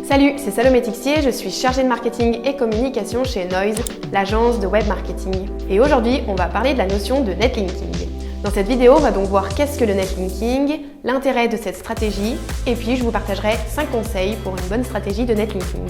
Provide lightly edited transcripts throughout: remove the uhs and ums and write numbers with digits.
Salut, c'est Salomé Tixier, je suis chargée de marketing et communication chez Noise, l'agence de web marketing. Et aujourd'hui, on va parler de la notion de netlinking. Dans cette vidéo, on va donc voir qu'est-ce que le netlinking, l'intérêt de cette stratégie, et puis je vous partagerai 5 conseils pour une bonne stratégie de netlinking.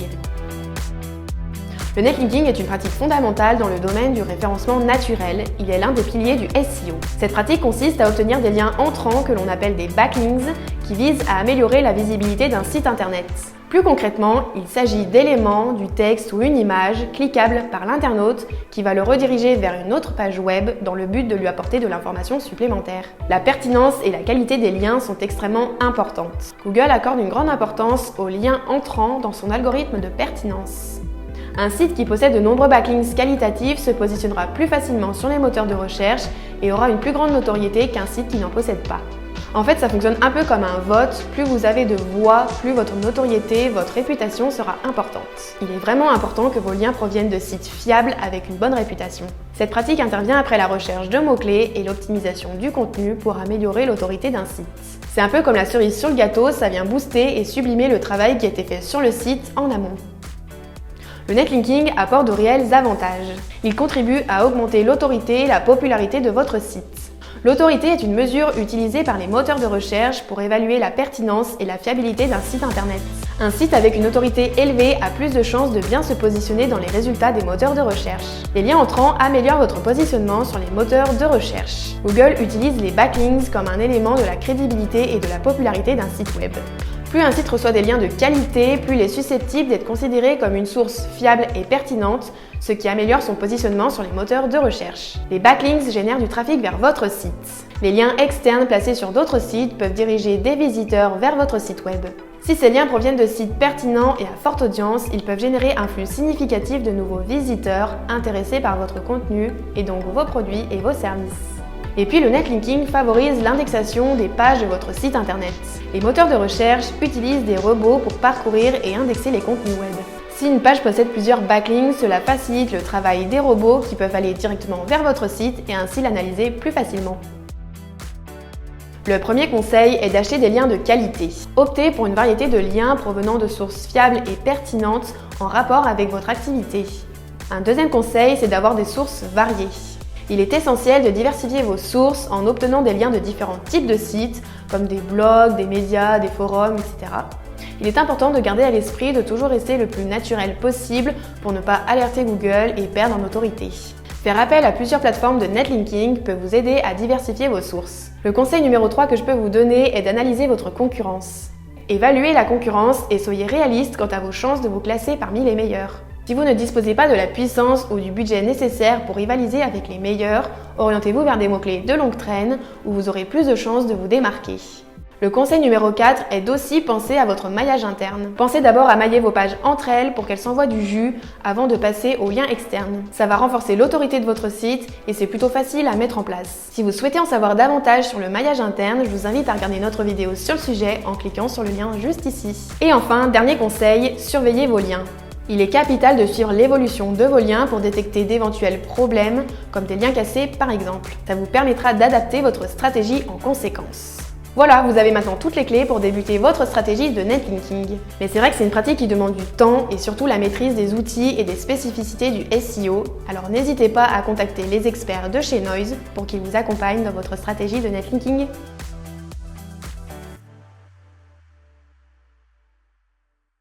Le netlinking est une pratique fondamentale dans le domaine du référencement naturel. Il est l'un des piliers du SEO. Cette pratique consiste à obtenir des liens entrants que l'on appelle des backlinks qui visent à améliorer la visibilité d'un site internet. Plus concrètement, il s'agit d'éléments, du texte ou une image cliquable par l'internaute qui va le rediriger vers une autre page web dans le but de lui apporter de l'information supplémentaire. La pertinence et la qualité des liens sont extrêmement importantes. Google accorde une grande importance aux liens entrants dans son algorithme de pertinence. Un site qui possède de nombreux backlinks qualitatifs se positionnera plus facilement sur les moteurs de recherche et aura une plus grande notoriété qu'un site qui n'en possède pas. En fait, ça fonctionne un peu comme un vote. Plus vous avez de voix, plus votre notoriété, votre réputation sera importante. Il est vraiment important que vos liens proviennent de sites fiables avec une bonne réputation. Cette pratique intervient après la recherche de mots-clés et l'optimisation du contenu pour améliorer l'autorité d'un site. C'est un peu comme la cerise sur le gâteau, ça vient booster et sublimer le travail qui a été fait sur le site en amont. Le netlinking apporte de réels avantages. Il contribue à augmenter l'autorité et la popularité de votre site. L'autorité est une mesure utilisée par les moteurs de recherche pour évaluer la pertinence et la fiabilité d'un site internet. Un site avec une autorité élevée a plus de chances de bien se positionner dans les résultats des moteurs de recherche. Les liens entrants améliorent votre positionnement sur les moteurs de recherche. Google utilise les backlinks comme un élément de la crédibilité et de la popularité d'un site web. Plus un site reçoit des liens de qualité, plus il est susceptible d'être considéré comme une source fiable et pertinente, ce qui améliore son positionnement sur les moteurs de recherche. Les backlinks génèrent du trafic vers votre site. Les liens externes placés sur d'autres sites peuvent diriger des visiteurs vers votre site web. Si ces liens proviennent de sites pertinents et à forte audience, ils peuvent générer un flux significatif de nouveaux visiteurs intéressés par votre contenu et donc vos produits et vos services. Et puis le netlinking favorise l'indexation des pages de votre site internet. Les moteurs de recherche utilisent des robots pour parcourir et indexer les contenus web. Si une page possède plusieurs backlinks, cela facilite le travail des robots qui peuvent aller directement vers votre site et ainsi l'analyser plus facilement. Le premier conseil est d'acheter des liens de qualité. Optez pour une variété de liens provenant de sources fiables et pertinentes en rapport avec votre activité. Un deuxième conseil, c'est d'avoir des sources variées. Il est essentiel de diversifier vos sources en obtenant des liens de différents types de sites, comme des blogs, des médias, des forums, etc. Il est important de garder à l'esprit de toujours rester le plus naturel possible pour ne pas alerter Google et perdre en autorité. Faire appel à plusieurs plateformes de netlinking peut vous aider à diversifier vos sources. Le conseil numéro 3 que je peux vous donner est d'analyser votre concurrence. Évaluez la concurrence et soyez réaliste quant à vos chances de vous classer parmi les meilleurs. Si vous ne disposez pas de la puissance ou du budget nécessaire pour rivaliser avec les meilleurs, orientez-vous vers des mots-clés de longue traîne où vous aurez plus de chances de vous démarquer. Le conseil numéro 4 est d'aussi penser à votre maillage interne. Pensez d'abord à mailler vos pages entre elles pour qu'elles s'envoient du jus avant de passer aux liens externes. Ça va renforcer l'autorité de votre site et c'est plutôt facile à mettre en place. Si vous souhaitez en savoir davantage sur le maillage interne, je vous invite à regarder notre vidéo sur le sujet en cliquant sur le lien juste ici. Et enfin, dernier conseil, surveillez vos liens. Il est capital de suivre l'évolution de vos liens pour détecter d'éventuels problèmes, comme des liens cassés par exemple. Ça vous permettra d'adapter votre stratégie en conséquence. Voilà, vous avez maintenant toutes les clés pour débuter votre stratégie de netlinking. Mais c'est vrai que c'est une pratique qui demande du temps et surtout la maîtrise des outils et des spécificités du SEO. Alors n'hésitez pas à contacter les experts de chez Noise pour qu'ils vous accompagnent dans votre stratégie de netlinking.